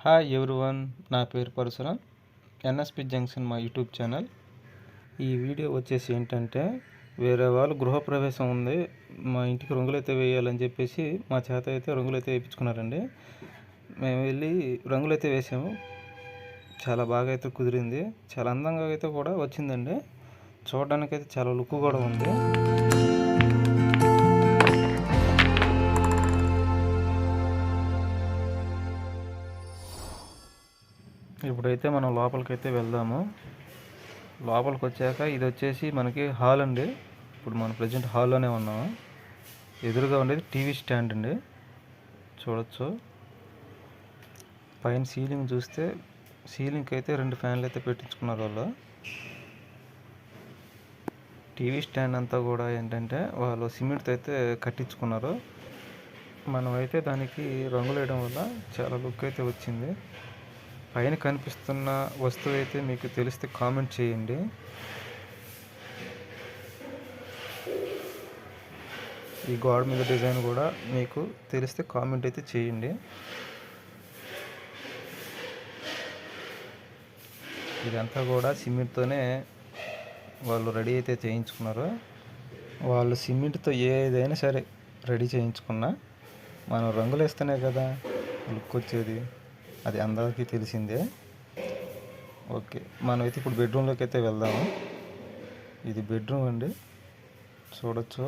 Hi everyone, నా పేరు Parashuram. NSP junction మా యూట్యూబ్ ఛానల్. ఈ వీడియో వచ్చేసి ఏంటంటే, వేరే వాళ్ళు గృహప్రవేశం ఉంది, మా ఇంటికి రంగులైతే వేయాలని చెప్పేసి మా చేత అయితే రంగులైతే వేయించుకున్నారండి. మేము వెళ్ళి రంగులైతే వేసాము. చాలా బాగా అయితే కుదిరింది, చాలా అందంగా అయితే కూడా వచ్చిందండి. చూడడానికైతే చాలా లుక్ కూడా ఉంది. ఇప్పుడైతే మనం లోపలికైతే వెళ్దాము. లోపలికి వచ్చాక ఇది వచ్చేసి మనకి హాల్ అండి. ఇప్పుడు మనం ప్రజెంట్ హాల్లోనే ఉన్నాము. ఎదురుగా ఉండేది టీవీ స్టాండ్ అండి, చూడొచ్చు. పైన సీలింగ్ చూస్తే సీలింగ్కి అయితే 2 ఫ్యాన్లు అయితే పెట్టించుకున్నారు వాళ్ళు. టీవీ స్టాండ్ అంతా కూడా ఏంటంటే వాళ్ళు సిమెంట్తో అయితే కట్టించుకున్నారు. మనమైతే దానికి రంగులు వేయడం వల్ల చాలా లుక్ అయితే వచ్చింది. పైన కనిపిస్తున్న వస్తువు అయితే మీకు తెలిస్తే కామెంట్ చేయండి. ఈ గోడ మీద డిజైన్ కూడా మీకు తెలిస్తే కామెంట్ అయితే చేయండి. ఇదంతా కూడా సిమెంట్తోనే వాళ్ళు రెడీ అయితే చేయించుకున్నారు. వాళ్ళు సిమెంట్తో ఏదైనా సరే రెడీ చేయించుకున్నా మనం రంగులు వేస్తేనే కదా లుక్ వచ్చేది, అది అందరికీ తెలిసిందే. ఓకే, మనమైతే ఇప్పుడు బెడ్రూమ్లోకి అయితే వెళ్దాము. ఇది బెడ్రూమ్ అండి, చూడొచ్చు.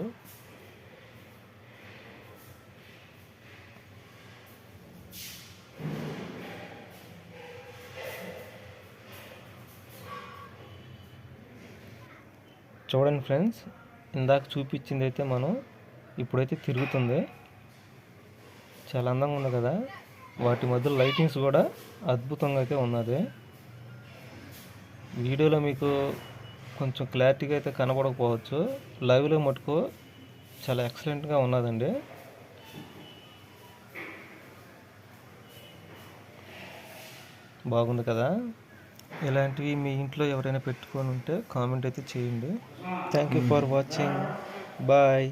చూడండి ఫ్రెండ్స్, ఇందాక చూపించింది అయితే మనం ఇప్పుడైతే తిరుగుతుంది. చాలా అందంగా ఉంది కదా. వాటి మధ్య లైటింగ్స్ కూడా అద్భుతంగా అయితే ఉన్నది. వీడియోలో మీకు కొంచెం క్లారిటీగా అయితే కనబడకపోవచ్చు, లైవ్లో మటుకు చాలా ఎక్సలెంట్గా ఉన్నదండి. బాగుంది కదా. ఇలాంటివి మీ ఇంట్లో ఎవరైనా పెట్టుకొని ఉంటే కామెంట్ అయితే చేయండి. Thank you for watching. Bye.